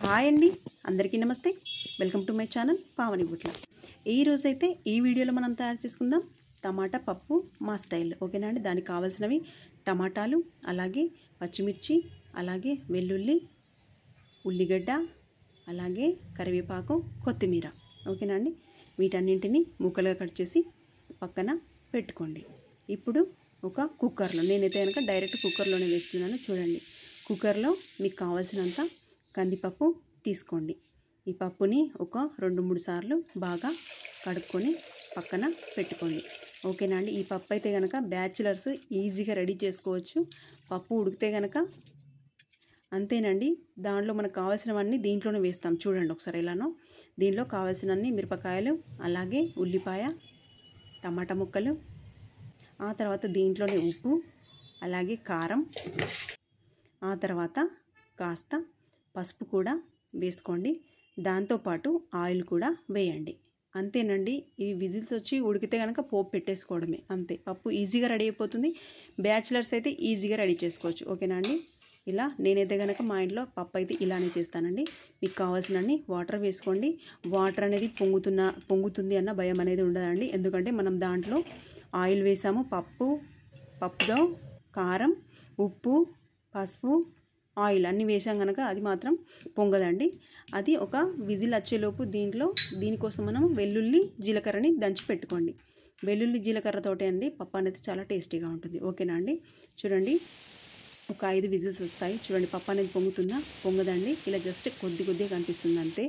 Hi అండి, అందరికీ నమస్తే. Welcome to my channel Pavani Butla. ఈ రోజైతే ఈ వీడియోలో మనం తయారు చేసుకుందాం టమాటా పప్పు మా స్టైల్. ఓకేనా అండి. దానికి కావాల్సినవి టమాటాలు, అలాగే పచ్చిమిర్చి, అలాగే వెల్లుల్లి, ఉల్లిగడ్డ, అలాగే కరివేపాకు, కొత్తిమీర. ఓకేనా అండి. వీటన్నింటినీ ముక్కలుగా కట్ చేసి పక్కన పెట్టుకోండి. ఇప్పుడు ఒక కుక్కర్లో, నేనైతే కనుక డైరెక్ట్ కుక్కర్లోనే వేస్తున్నాను. చూడండి, కుక్కర్లో మీకు కావాల్సినంత కందిపప్పు తీసుకోండి. ఈ పప్పుని ఒక 2-3 సార్లు బాగా కడుక్కొని పక్కన పెట్టుకోండి. ఓకేనా అండి. ఈ పప్పు అయితే కనుక బ్యాచిలర్స్ ఈజీగా రెడీ చేసుకోవచ్చు. పప్పు ఉడికితే కనుక అంతేనండి. దాంట్లో మనకు కావాల్సినవన్నీ దీంట్లోనే వేస్తాం. చూడండి ఒకసారి ఎలానో. దీంట్లో కావాల్సినన్ని మిరపకాయలు, అలాగే ఉల్లిపాయ, టమాటా ముక్కలు, ఆ తర్వాత దీంట్లోనే ఉప్పు, అలాగే కారం, ఆ తర్వాత కాస్త పసుపు కూడా వేసుకోండి. దాంతోపాటు ఆయిల్ కూడా వేయండి. అంతేనండి. ఇవి విజిల్స్ వచ్చి ఉడికితే కనుక పోపు పెట్టేసుకోవడమే, అంతే. పప్పు ఈజీగా రెడీ అయిపోతుంది. బ్యాచిలర్స్ అయితే ఈజీగా రెడీ చేసుకోవచ్చు. ఓకేనా అండి. ఇలా నేనైతే కనుక మా ఇంట్లో పప్పు అయితే ఇలానే చేస్తానండి. మీకు కావాల్సినన్ని వాటర్ వేసుకోండి. వాటర్ అనేది పొంగుతుంది అన్న భయం అనేది ఉండదండి. ఎందుకంటే మనం దాంట్లో ఆయిల్ వేసాము. పప్పులో కారం, ఉప్పు, పసుపు, ఆయిల్ అన్నీ వేసాం కనుక అది మాత్రం పొంగదండి. అది ఒక విజిల్ వచ్చేలోపు దీనికోసం మనం వెల్లుల్లి జీలకర్రని దంచి పెట్టుకోండి. వెల్లుల్లి జీలకర్రతోటే అండి పప్పు అనేది చాలా టేస్టీగా ఉంటుంది. ఓకేనా అండి. చూడండి, ఒక 5 విజిల్స్ వస్తాయి. చూడండి, పప్పు అనేది పొంగదండి. ఇలా జస్ట్ కొద్దిగా కనిపిస్తుంది అంతే.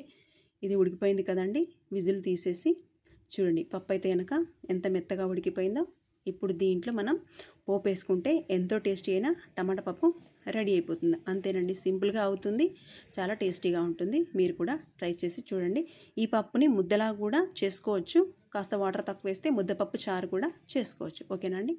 ఇది ఉడికిపోయింది కదండి. విజిల్ తీసేసి చూడండి, పప్పు అయితే కనుక ఎంత మెత్తగా ఉడికిపోయిందో. ఇప్పుడు దీంట్లో మనం పోపు వేసుకుంటే ఎంతో టేస్టీ అయిన టమాటా పప్పు రెడీ అయిపోతుంది. అంతేనండి. సింపుల్గా అవుతుంది, చాలా టేస్టీగా ఉంటుంది. మీరు కూడా ట్రై చేసి చూడండి. ఈ పప్పుని ముద్దలా కూడా చేసుకోవచ్చు. కాస్త వాటర్ తక్కువ వేస్తే ముద్దపప్పు చారు కూడా చేసుకోవచ్చు. ఓకేనండి.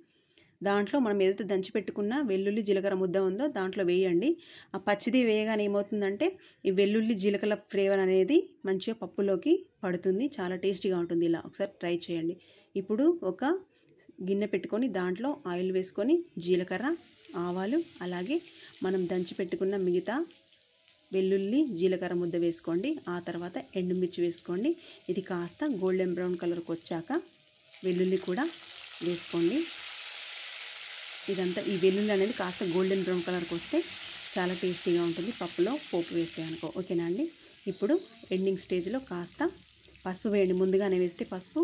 దాంట్లో మనం ఏదైతే దంచి పెట్టుకున్న వెల్లుల్లి జీలకర్ర ముద్ద ఉందో దాంట్లో వేయండి. ఆ పచ్చిది వేయగానే ఏమవుతుందంటే ఈ వెల్లుల్లి జీలకర్ర ఫ్లేవర్ అనేది మంచిగా పప్పులోకి పడుతుంది. చాలా టేస్టీగా ఉంటుంది. ఇలా ఒకసారి ట్రై చేయండి. ఇప్పుడు ఒక గిన్నె పెట్టుకొని దాంట్లో ఆయిల్ వేసుకొని జీలకర్ర, ఆవాలు, అలాగే మనం దంచి పెట్టుకున్న మిగతా వెల్లుల్లి జీలకర్ర ముద్ద వేసుకోండి. ఆ తర్వాత ఎండుమిర్చి వేసుకోండి. ఇది కాస్త గోల్డెన్ బ్రౌన్ కలర్కి వచ్చాక వెల్లుల్లి కూడా వేసుకోండి. ఇదంతా ఈ వెల్లుల్లి అనేది కాస్త గోల్డెన్ బ్రౌన్ కలర్కి వస్తే చాలా టేస్టీగా ఉంటుంది పప్పులో పోపు వేస్తే అనుకో. ఓకేనా అండి. ఇప్పుడు ఎండింగ్ స్టేజ్లో కాస్త పసుపు వేయండి. ముందుగానే వేస్తే పసుపు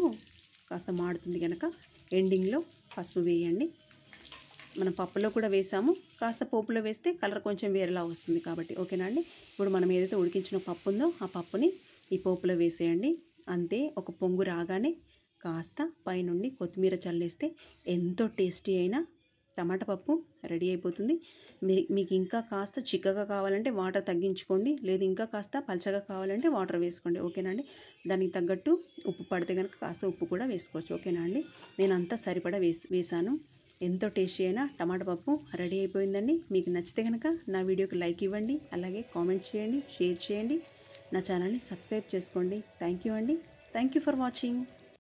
కాస్త మాడుతుంది కనుక ఎండింగ్లో పసుపు వేయండి. మనం పప్పులో కూడా వేసాము, కాస్త పోపులో వేస్తే కలర్ కొంచెం వేరేలా వస్తుంది కాబట్టి. ఓకేనా అండి. ఇప్పుడు మనం ఏదైతే ఉడికించిన పప్పు ఉందో ఆ పప్పుని ఈ పోపులో వేసేయండి. అంతే. ఒక పొంగు రాగానే కాస్త పైనుండి కొత్తిమీర చల్లేస్తే ఎంతో టేస్టీ అయిన టమాటా పప్పు రెడీ అయిపోతుంది. మీకు ఇంకా కాస్త చిక్కగా కావాలంటే వాటర్ తగ్గించుకోండి, లేదు ఇంకా కాస్త పలచగా కావాలంటే వాటర్ వేసుకోండి. ఓకేనా అండి. దానికి తగ్గట్టు ఉప్పు పడితే కనుక కాస్త ఉప్పు కూడా వేసుకోవచ్చు. ఓకేనా అండి. నేను అంతా సరిపడా వేసాను. ఎంతో టేస్టీ అయిన టమాటా పప్పు రెడీ అయిపోయిందండి. మీకు నచ్చితే కనుక నా వీడియోకి లైక్ ఇవ్వండి, అలాగే కామెంట్ చేయండి, షేర్ చేయండి, నా ఛానల్ని సబ్స్క్రైబ్ చేసుకోండి. థ్యాంక్ యూ అండి. Thank you for watching.